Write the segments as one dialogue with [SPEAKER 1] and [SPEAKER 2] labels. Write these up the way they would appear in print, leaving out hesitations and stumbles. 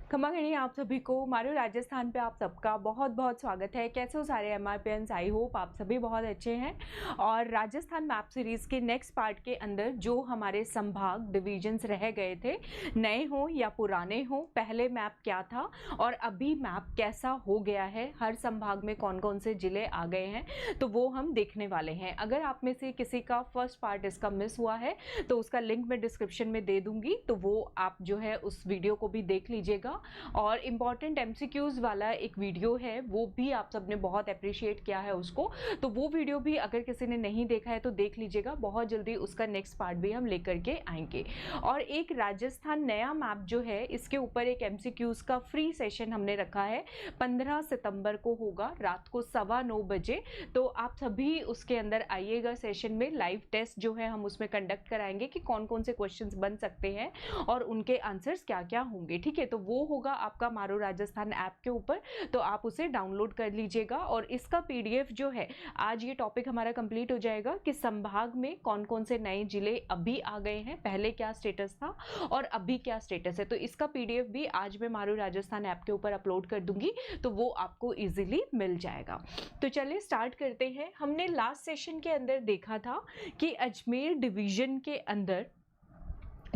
[SPEAKER 1] खमा गणी आप सभी को मारू राजस्थान पे आप सबका बहुत बहुत स्वागत है। कैसे हो सारे MRPNs? आई होप आप सभी बहुत अच्छे हैं। और राजस्थान मैप सीरीज़ के नेक्स्ट पार्ट के अंदर जो हमारे संभाग डिविजन्स रह गए थे, नए हो या पुराने हो, पहले मैप क्या था और अभी मैप कैसा हो गया है, हर संभाग में कौन कौन से जिले आ गए हैं, तो वो हम देखने वाले हैं। अगर आप में से किसी का फर्स्ट पार्ट इसका मिस हुआ है तो उसका लिंक मैं डिस्क्रिप्शन में दे दूंगी, तो वो आप जो है उस वीडियो को भी देख लीजिएगा। और इम्पॉर्टेंट MCQs वाला एक वीडियो है, वो भी आप सबने बहुत अप्रिशिएट किया है उसको, तो वो वीडियो भी अगर किसी ने नहीं देखा है तो देख लीजिएगा। बहुत जल्दी उसका नेक्स्ट पार्ट भी हम लेकर के आएंगे। और एक राजस्थान नया मैप जो है, इसके ऊपर एक MCQs का फ्री सेशन हमने रखा है, 15 सितंबर को होगा रात को 9:15 बजे। तो आप सभी उसके अंदर आइएगा सेशन में। लाइव टेस्ट जो है हम उसमें कंडक्ट कराएंगे कि कौन कौन से क्वेश्चंस बन सकते हैं और उनके आंसर्स क्या क्या होंगे। ठीक है, तो वो होगा आपका मारू राजस्थान ऐप के ऊपर, तो आप उसे डाउनलोड कर लीजिएगा। और इसका PDF जो है, आज ये टॉपिक हमारा कंप्लीट हो जाएगा कि संभाग में कौन कौन से नए जिले अभी आ गए हैं, पहले क्या स्टेटस था और अभी क्या स्टेटस है। तो इसका PDF भी आज मैं मारू राजस्थान ऐप के ऊपर अपलोड कर दूंगी, तो वो आपको इजीली मिल जाएगा। तो चलिए स्टार्ट करते हैं। हमने लास्ट सेशन के अंदर देखा था कि अजमेर डिवीजन के अंदर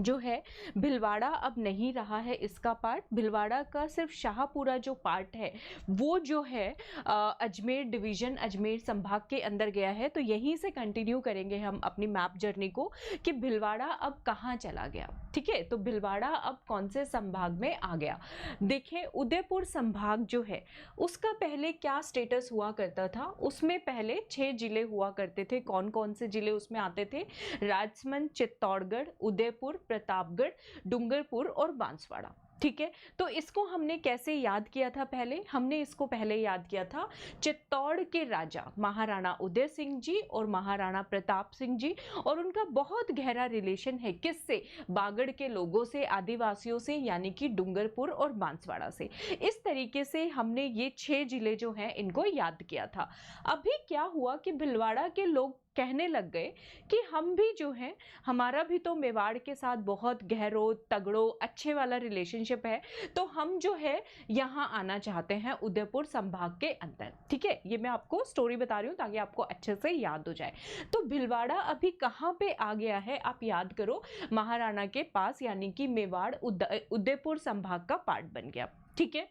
[SPEAKER 1] जो है भिलवाड़ा अब नहीं रहा है इसका पार्ट। भिलवाड़ा का सिर्फ शाहपुरा जो पार्ट है वो जो है अजमेर डिवीजन, अजमेर संभाग के अंदर गया है। तो यहीं से कंटिन्यू करेंगे हम अपनी मैप जर्नी को कि भिलवाड़ा अब कहाँ चला गया। ठीक है, तो भिलवाड़ा अब कौन से संभाग में आ गया। देखिए, उदयपुर संभाग जो है उसका पहले क्या स्टेटस हुआ करता था। उसमें पहले 6 जिले हुआ करते थे। कौन कौन से जिले उसमें आते थे? राजसमंद, चित्तौड़गढ़, उदयपुर, प्रतापगढ़, डूंगरपुर और बांसवाड़ा। ठीक है, तो इसको हमने कैसे याद किया था? पहले हमने इसको पहले याद किया था चित्तौड़ के राजा महाराणा उदय सिंह जी और महाराणा प्रताप सिंह जी, और उनका बहुत गहरा रिलेशन है किससे? बागड़ के लोगों से, आदिवासियों से, यानी कि डूंगरपुर और बांसवाड़ा से। इस तरीके से हमने ये 6 जिले जो हैं इनको याद किया था। अभी क्या हुआ कि भिलवाड़ा के लोग कहने लग गए कि हम भी जो है, हमारा भी तो मेवाड़ के साथ बहुत गहरो तगड़ो अच्छे वाला रिलेशनशिप है, तो हम जो है यहाँ आना चाहते हैं उदयपुर संभाग के अंदर। ठीक है, ये मैं आपको स्टोरी बता रही हूँ ताकि आपको अच्छे से याद हो जाए। तो भिलवाड़ा अभी कहाँ पे आ गया है आप याद करो, महाराणा के पास, यानी कि मेवाड़ उदयपुर संभाग का पार्ट बन गया। ठीक है,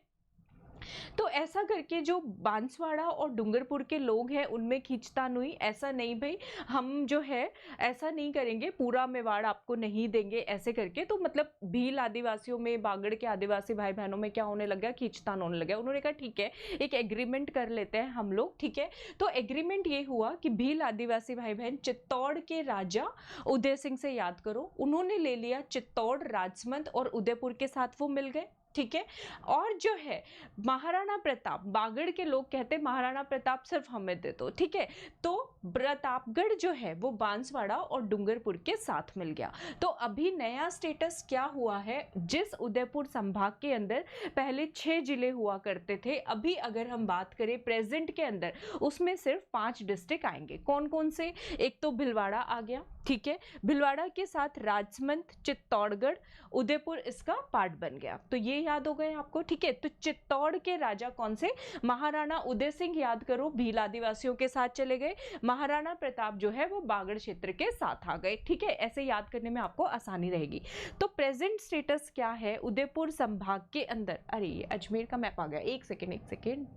[SPEAKER 1] तो ऐसा करके जो बांसवाड़ा और डूंगरपुर के लोग हैं उनमें खींचतान हुई। ऐसा नहीं भाई, हम जो है ऐसा नहीं करेंगे, पूरा मेवाड़ आपको नहीं देंगे, ऐसे करके। तो मतलब भील आदिवासियों में, बागड़ के आदिवासी भाई बहनों में क्या होने लगा? खींचतान होने लगा। उन्होंने कहा ठीक है, एक एग्रीमेंट कर लेते हैं हम लोग। ठीक है, तो एग्रीमेंट ये हुआ कि भील आदिवासी भाई बहन चित्तौड़ के राजा उदय सिंह से, याद करो, उन्होंने ले लिया चित्तौड़, राजसमंद और उदयपुर के साथ वो मिल गए। ठीक है, और जो है महाराणा प्रताप, बागड़ के लोग कहते महाराणा प्रताप सिर्फ हमें दे दो। ठीक है, तो प्रतापगढ़ जो है वो बांसवाड़ा और डूंगरपुर के साथ मिल गया। तो अभी नया स्टेटस क्या हुआ है? जिस उदयपुर संभाग के अंदर पहले 6 जिले हुआ करते थे, अभी अगर हम बात करें प्रेजेंट के अंदर, उसमें सिर्फ 5 डिस्ट्रिक्ट आएंगे। कौन कौन से? एक तो भिलवाड़ा आ गया। ठीक है, भिलवाड़ा के साथ राजसमंद, चित्तौड़गढ़, उदयपुर इसका पार्ट बन गया। तो ये याद हो गए आपको। ठीक है, तो चित्तौड़ के राजा कौन से? महाराणा उदय सिंह, याद करो, भील आदिवासियों के साथ चले गए। महाराणा प्रताप जो है वो बागड़ क्षेत्र के साथ आ गए। ठीक है, ऐसे याद करने में आपको आसानी रहेगी। तो प्रेजेंट स्टेटस क्या है उदयपुर संभाग के अंदर? अरे ये अजमेर का मैप आ गया। एक सेकेंड,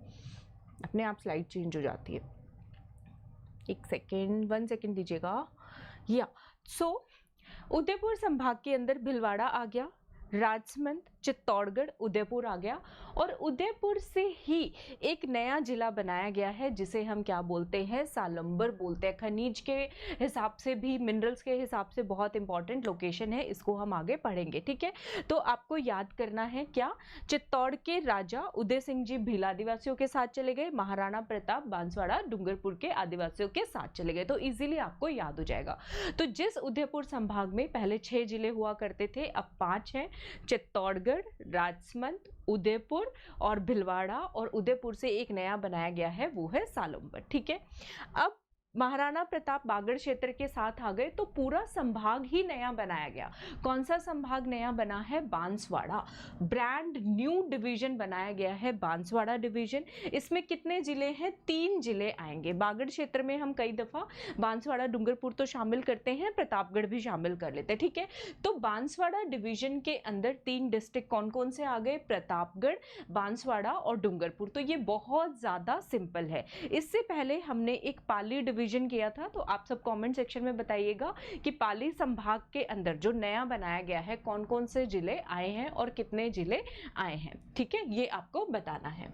[SPEAKER 1] अपने आप स्लाइड चेंज हो जाती है। एक सेकेंड, 1 सेकेंड दीजिएगा। या उदयपुर संभाग के अंदर भिलवाड़ा आ गया, राजसमंद, चित्तौड़गढ़, उदयपुर आ गया, और उदयपुर से ही एक नया जिला बनाया गया है जिसे हम क्या बोलते हैं? सालंबर बोलते हैं। खनिज के हिसाब से भी, मिनरल्स के हिसाब से बहुत इंपॉर्टेंट लोकेशन है, इसको हम आगे पढ़ेंगे। ठीक है, तो आपको याद करना है क्या? चित्तौड़ के राजा उदय सिंह जी भील आदिवासियों के साथ चले गए, महाराणा प्रताप बांसवाड़ा डूंगरपुर के आदिवासियों के साथ चले गए। तो इजीली आपको याद हो जाएगा। तो जिस उदयपुर संभाग में पहले 6 जिले हुआ करते थे, अब 5 हैं, चित्तौड़गढ़, राजसमंद, उदयपुर और भिलवाड़ा, और उदयपुर से एक नया बनाया गया है वो है सालंबर। ठीक है, अब महाराणा प्रताप बागड़ क्षेत्र के साथ आ गए तो पूरा संभाग ही नया बनाया गया। कौन सा संभाग नया बना है? बांसवाड़ा। ब्रांड न्यू डिवीजन बनाया गया है, बांसवाड़ा डिवीजन। इसमें कितने जिले हैं? 3 जिले आएंगे। बागड़ क्षेत्र में हम कई दफा बांसवाड़ा डूंगरपुर तो शामिल करते हैं, प्रतापगढ़ भी शामिल कर लेते हैं, ठीक है। तो बांसवाड़ा डिवीजन के अंदर 3 डिस्ट्रिक्ट कौन कौन से आ गए? प्रतापगढ़, बांसवाड़ा और डूंगरपुर। तो ये बहुत ज्यादा सिंपल है। इससे पहले हमने एक पाली डिवीजन किया था, तो आप सब कमेंट सेक्शन में बताइएगा कि पाली संभाग के अंदर जो नया बनाया गया है कौन कौन से जिले आए हैं और कितने जिले आए हैं, ठीक है, ये आपको बताना है।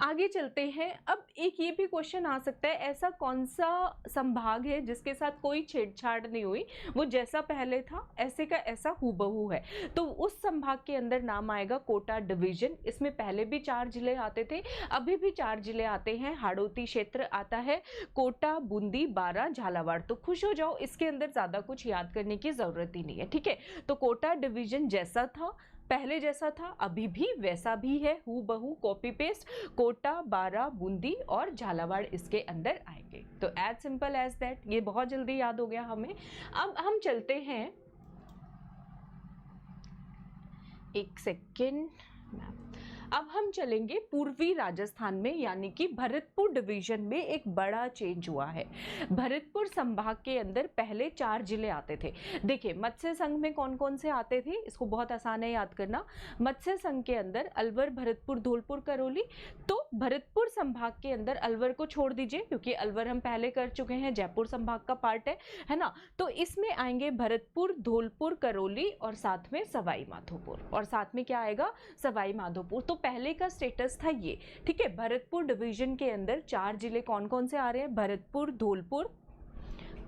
[SPEAKER 1] आगे चलते हैं। अब एक ये भी क्वेश्चन आ सकता है, ऐसा कौन सा संभाग है जिसके साथ कोई छेड़छाड़ नहीं हुई, वो जैसा पहले था ऐसे का ऐसा हूबहू है? तो उस संभाग के अंदर नाम आएगा कोटा डिवीजन। इसमें पहले भी 4 जिले आते थे, अभी भी 4 जिले आते हैं। हाड़ौती क्षेत्र आता है, कोटा, बूंदी, बारा, झालावाड़। तो खुश हो जाओ, इसके अंदर ज्यादा कुछ याद करने की जरूरत ही नहीं है, ठीक है। तो कोटा डिवीजन जैसा था पहले, जैसा था अभी भी वैसा भी है, हूबहू कॉपी पेस्ट। कोटा, बारा, बूंदी और झालावाड़ इसके अंदर आएंगे। तो एज सिंपल एज दैट, ये बहुत जल्दी याद हो गया हमें। अब हम चलते हैं, एक सेकेंड, अब हम चलेंगे पूर्वी राजस्थान में, यानी कि भरतपुर डिवीजन में एक बड़ा चेंज हुआ है। भरतपुर संभाग के अंदर पहले 4 जिले आते थे। देखिए मत्स्य संघ में कौन कौन से आते थे, इसको बहुत आसान है याद करना। मत्स्य संघ के अंदर अलवर, भरतपुर, धौलपुर, करौली। तो भरतपुर संभाग के अंदर अलवर को छोड़ दीजिए क्योंकि अलवर हम पहले कर चुके हैं, जयपुर संभाग का पार्ट है ना। तो इसमें आएंगे भरतपुर, धौलपुर, करौली और साथ में सवाई माधोपुर। और साथ में क्या आएगा? सवाई माधोपुर। तो पहले का स्टेटस था ये, ठीक है। भरतपुर डिवीजन के अंदर 4 जिले कौन कौन से आ रहे हैं? भरतपुर, धौलपुर,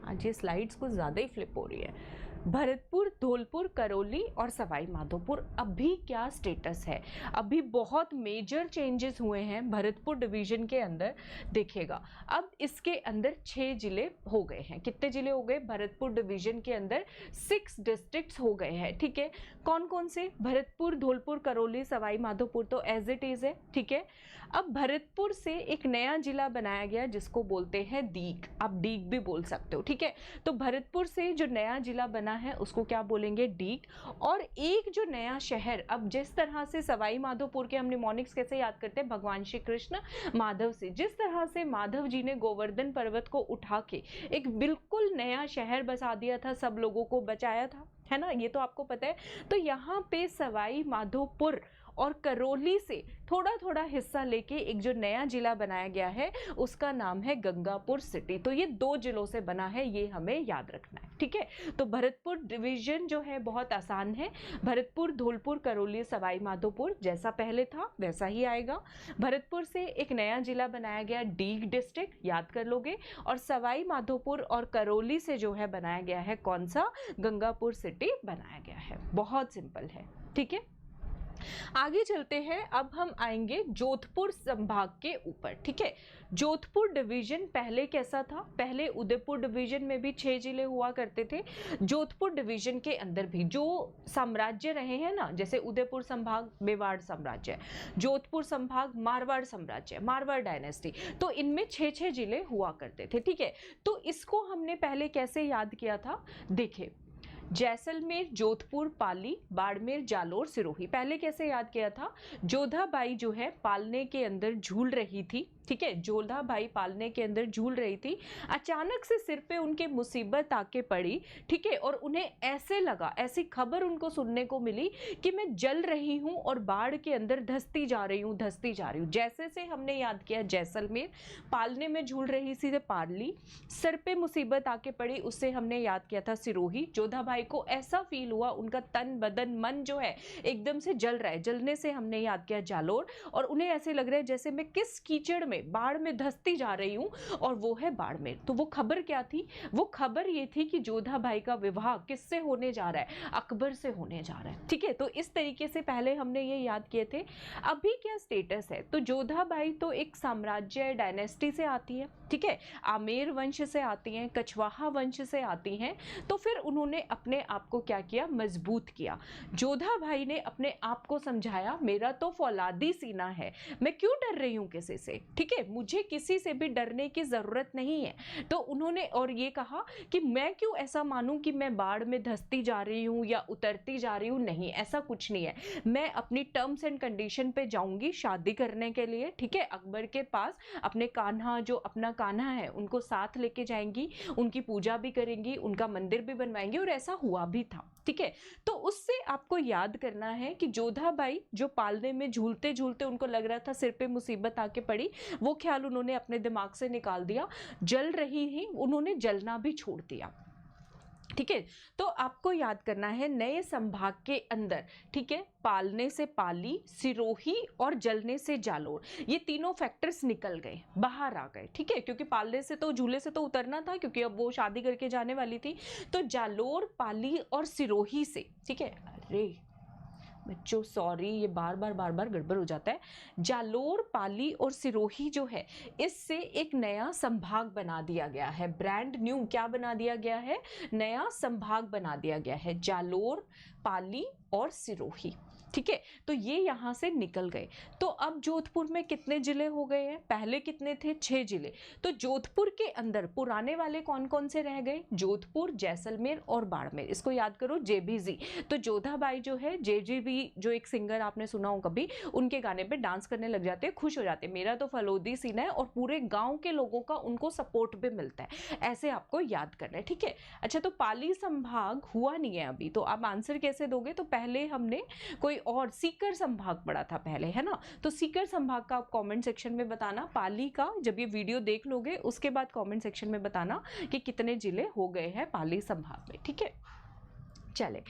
[SPEAKER 1] आज ये स्लाइड्स कुछ ज्यादा ही फ्लिप हो रही है। भरतपुर, धौलपुर, करौली और सवाई माधोपुर। अभी क्या स्टेटस है? अभी बहुत मेजर चेंजेस हुए हैं भरतपुर डिवीजन के अंदर। देखिएगा अब इसके अंदर 6 जिले हो गए हैं। कितने जिले हो गए? भरतपुर डिवीजन के अंदर 6 डिस्ट्रिक्ट्स हो गए हैं, ठीक है। कौन कौन से? भरतपुर, धौलपुर, करौली, सवाई माधोपुर तो एज इट इज है, ठीक है। अब भरतपुर से एक नया जिला बनाया गया जिसको बोलते हैं दीग। आप डीग भी बोल सकते हो, ठीक है। तो भरतपुर से जो नया जिला बना है उसको क्या बोलेंगे? डीग। और एक जो नया शहर, अब जिस तरह से सवाई माधोपुर के हम निमोनिक्स कैसे याद करते हैं? भगवान श्री कृष्ण माधव से। जिस तरह से माधव जी ने गोवर्धन पर्वत को उठा के एक बिल्कुल नया शहर बसा दिया था, सब लोगों को बचाया था, है ना, ये तो आपको पता है। तो यहाँ पे सवाई माधोपुर और करौली से थोड़ा थोड़ा हिस्सा लेके एक जो नया जिला बनाया गया है उसका नाम है गंगापुर सिटी। तो ये 2 जिलों से बना है, ये हमें याद रखना है, ठीक है। तो भरतपुर डिवीजन जो है बहुत आसान है। भरतपुर, धौलपुर, करौली, सवाई माधोपुर जैसा पहले था वैसा ही आएगा। भरतपुर से एक नया जिला बनाया गया डीग डिस्ट्रिक्ट, याद कर लोगे। और सवाई माधोपुर और करौली से जो है बनाया गया है कौन सा? गंगापुर सिटी बनाया गया है। बहुत सिंपल है, ठीक है। आगे चलते हैं। अब हम आएंगे जोधपुर संभाग के ऊपर, ठीक है। जोधपुर डिवीजन पहले कैसा था? पहले उदयपुर डिवीजन में भी 6 जिले हुआ करते थे। जोधपुर डिवीजन के अंदर भी जो साम्राज्य रहे हैं ना, जैसे उदयपुर संभाग मेवाड़ साम्राज्य, जोधपुर संभाग मारवाड़ साम्राज्य, मारवाड़ डायनेस्टी, तो इनमें 6-6 जिले हुआ करते थे, ठीक है। तो इसको हमने पहले कैसे याद किया था? देखिए जैसलमेर, जोधपुर, पाली, बाड़मेर, जालोर, सिरोही। पहले कैसे याद किया था? जोधाबाई जो है पालने के अंदर झूल रही थी, ठीक है। जोधाबाई पालने के अंदर झूल रही थी, अचानक से सिर पे उनके मुसीबत आके पड़ी, ठीक है। और उन्हें ऐसे लगा, ऐसी खबर उनको सुनने को मिली कि मैं जल रही हूँ और बाढ़ के अंदर धंसती जा रही हूँ, धंसती जा रही हूँ। जैसे से हमने याद किया जैसलमेर, पालने में झूल रही थी पाली, सर पे मुसीबत आके पड़ी उससे हमने याद किया था सिरोही। जोधाबाई को ऐसा फील हुआ, उनका तन बदन मन जो है एकदम से जल रहा है, जलने से हमने याद किया जालोर। और उन्हें ऐसे लग रहा है जैसे मैं किस कीचड़ में, बाढ़ में धंसती जा रही हूं, और वो है बाड़मेर। तो वो खबर क्या थी? वो खबर ये थी कि जोधाबाई का विवाह किससे होने जा रहा है? अकबर से होने जा रहा है, ठीक है। तो इस तरीके से पहले हमने ये याद किए थे। अभी क्या स्टेटस है? तो जोधाबाई तो एक साम्राज्य डायनेस्टी से आती है, ठीक है, आमेर वंश से आती हैं, कछवाहा वंश से आती हैं। तो फिर उन्होंने अपने आप को क्या किया? मजबूत किया। जोधाबाई ने अपने आप को समझाया मेरा तो फौलादी सीना है, मैं क्यों डर रही हूं किसी से, ठीक ठीक है, मुझे किसी से भी डरने की जरूरत नहीं है। तो उन्होंने और ये कहा कि मैं क्यों ऐसा मानूं कि मैं बाढ़ में धंसती जा रही हूं या उतरती जा रही हूं, नहीं, ऐसा कुछ नहीं है। मैं अपनी टर्म्स एंड कंडीशन पे जाऊंगी शादी करने के लिए, ठीक है, अकबर के पास अपने कान्हा, जो अपना कान्हा है उनको साथ लेके जाएंगी, उनकी पूजा भी करेंगी, उनका मंदिर भी बनवाएंगी, और ऐसा हुआ भी था, ठीक है। तो उससे आपको याद करना है कि जोधाबाई जो पालने में झूलते झूलते उनको लग रहा था सिर पे मुसीबत आके पड़ी, वो ख्याल उन्होंने अपने दिमाग से निकाल दिया, जल रही ही उन्होंने जलना भी छोड़ दिया, ठीक है। तो आपको याद करना है नए संभाग के अंदर, ठीक है, पालने से पाली, सिरोही और जलने से जालोर, ये तीनों फैक्टर्स निकल गए, बाहर आ गए, ठीक है, क्योंकि पालने से तो, झूले से तो उतरना था, क्योंकि अब वो शादी करके जाने वाली थी। तो जालोर, पाली और सिरोही से, ठीक है, अरे बच्चों सॉरी, ये बार बार गड़बड़ हो जाता है। जालोर, पाली और सिरोही जो है, इससे एक नया संभाग बना दिया गया है, ब्रांड न्यू क्या बना दिया गया है, नया संभाग बना दिया गया है, जालोर, पाली और सिरोही, ठीक है। तो ये यहाँ से निकल गए। तो अब जोधपुर में कितने जिले हो गए हैं, पहले कितने थे, 6 जिले। तो जोधपुर के अंदर पुराने वाले कौन कौन से रह गए, जोधपुर, जैसलमेर और बाड़मेर, इसको याद करो, जेबीजी। तो जोधाबाई जो है, जेजीबी जो एक सिंगर आपने सुना हो कभी, उनके गाने पे डांस करने लग जाते हैं, खुश हो जाते हैं, मेरा तो फलोदी सीन है, और पूरे गांव के लोगों का उनको सपोर्ट भी मिलता है, ऐसे आपको याद करना है, ठीक है। अच्छा, तो पाली संभाग हुआ नहीं है अभी, तो आप आंसर कैसे दोगे, तो पहले हमने कोई और सीकर संभाग पढ़ा था पहले, है ना। तो सीकर संभाग का आप कमेंट सेक्शन में बताना, पाली का जब ये वीडियो देख लोगे उसके बाद कमेंट सेक्शन में बताना कि कितने जिले हो गए हैं पाली संभाग में, ठीक है। चले,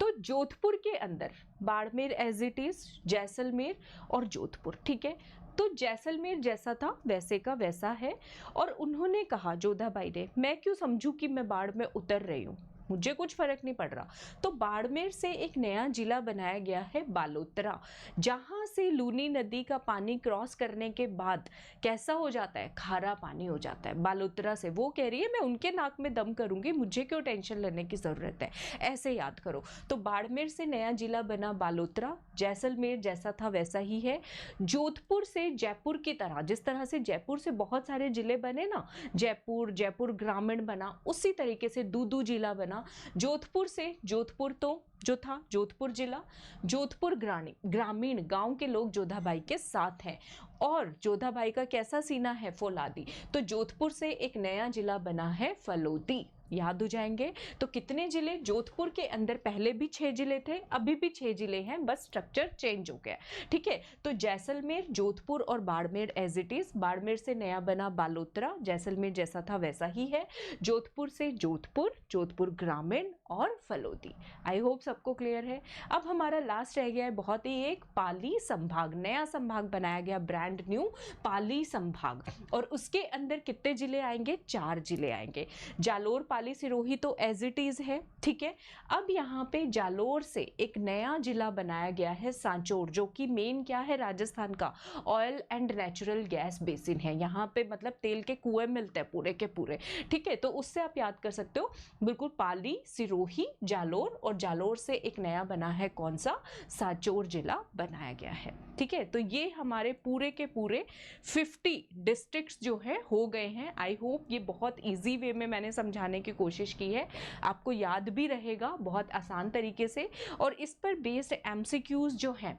[SPEAKER 1] तो जोधपुर के अंदर Barmer as it is, Jaisalmer और जोधपुर, ठीक है। तो जैसलमेर जैसा था वैसे का वैसा है, और उन्होंने कहा, जोधाबाई ने, मैं क्यों समझूं कि मैं बाढ़ में उतर रही हूँ, मुझे कुछ फर्क नहीं पड़ रहा। तो बाड़मेर से एक नया जिला बनाया गया है बालोतरा, जहां से लूनी नदी का पानी क्रॉस करने के बाद कैसा हो जाता है, खारा पानी हो जाता है बालोतरा से। वो कह रही है मैं उनके नाक में दम करूंगी, मुझे क्यों टेंशन लेने की जरूरत है, ऐसे याद करो। तो बाड़मेर से नया जिला बना बालोतरा, जैसलमेर जैसा था वैसा ही है। जोधपुर से जयपुर की तरह, जिस तरह से जयपुर से बहुत सारे जिले बने ना, जयपुर ग्रामीण बना, उसी तरीके से दूदू जिला बना। जोधपुर से, जोधपुर तो जो था जोधपुर जिला, जोधपुर ग्रामीण, गांव के लोग जोधाबाई के साथ हैं, और जोधाबाई का कैसा सीना है, फौलादी। तो जोधपुर से एक नया जिला बना है फलोदी, याद हो जाएंगे। तो कितने जिले, जोधपुर के अंदर पहले भी 6 जिले थे, अभी भी 6 जिले हैं, बस स्ट्रक्चर चेंज हो गया, ठीक है। तो जैसलमेर, जोधपुर और Barmer as it is, Barmer से नया बना बालोतरा, जैसलमेर जैसा था वैसा ही है, जोधपुर से जोधपुर, जोधपुर ग्रामीण और फलोदी। आई होप सबको क्लियर है। अब हमारा लास्ट रह गया है बहुत ही एक, पाली संभाग, नया संभाग बनाया गया, ब्रांड न्यू पाली संभाग, और उसके अंदर कितने जिले आएंगे, 4 जिले आएंगे। जालोर, पाली, सिरोही तो एज इट इज है, ठीक है। अब यहाँ पे जालोर से एक नया जिला बनाया गया है सांचौर, जो कि मेन क्या है, राजस्थान का oil and natural gas basin है, यहाँ पे मतलब तेल के कुएं मिलते हैं पूरे के पूरे, ठीक है। तो उससे आप याद कर सकते हो, बिल्कुल पाली, सिरोही, जालोर, और जालोर से एक नया बना है कौन सा, सांचौर जिला बनाया गया है, ठीक है। तो ये हमारे पूरे के पूरे 50 डिस्ट्रिक्ट्स जो है हो गए हैं। आई होप ये बहुत इजी वे में मैंने समझाने की कोशिश की है, आपको याद भी रहेगा बहुत आसान तरीके से। और इस पर बेस्ड एमसीक्यूज जो हैं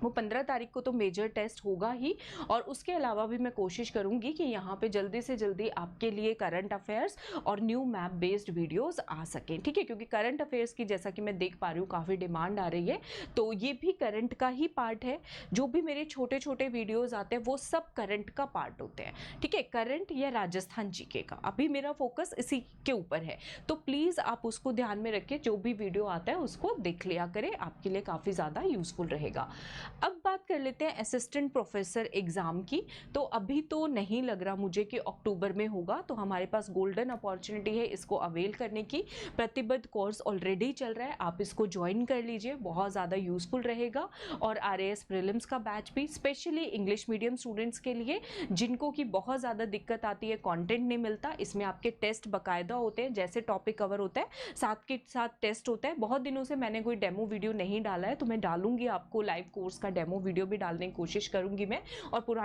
[SPEAKER 1] वो 15 तारीख को तो मेजर टेस्ट होगा ही, और उसके अलावा भी मैं कोशिश करूंगी कि यहाँ पे जल्दी से जल्दी आपके लिए करंट अफेयर्स और न्यू मैप बेस्ड वीडियोस आ सकें, ठीक है। क्योंकि करंट अफेयर्स की जैसा कि मैं देख पा रही हूँ काफ़ी डिमांड आ रही है, तो ये भी करंट का ही पार्ट है। जो भी मेरे छोटे छोटे वीडियोज़ आते हैं वो सब करंट का पार्ट होते हैं, ठीक है, करंट या राजस्थान जीके का। अभी मेरा फोकस इसी के ऊपर है, तो प्लीज़ आप उसको ध्यान में रखें, जो भी वीडियो आता है उसको देख लिया करें, आपके लिए काफ़ी ज़्यादा यूजफुल रहेगा। अब बात कर लेते हैं असिस्टेंट प्रोफेसर एग्जाम की। तो अभी तो नहीं लग रहा मुझे कि अक्टूबर में होगा, तो हमारे पास गोल्डन अपॉर्चुनिटी है इसको अवेल करने की। प्रतिबद्ध कोर्स ऑलरेडी चल रहा है, आप इसको ज्वाइन कर लीजिए, बहुत ज़्यादा यूजफुल रहेगा। और RAS प्रीलिम्स का बैच भी स्पेशली इंग्लिश मीडियम स्टूडेंट्स के लिए, जिनको की बहुत ज़्यादा दिक्कत आती है, कंटेंट नहीं मिलता, इसमें आपके टेस्ट बाकायदा होते हैं, जैसे टॉपिक कवर होता है साथ के साथ टेस्ट होता है। बहुत दिनों से मैंने कोई डेमो वीडियो नहीं डाला है, तो मैं डालूंगी आपको लाइव कोर्स का डेमो वीडियो भी डालने की कोशिश करूंगी मैं, और पुराने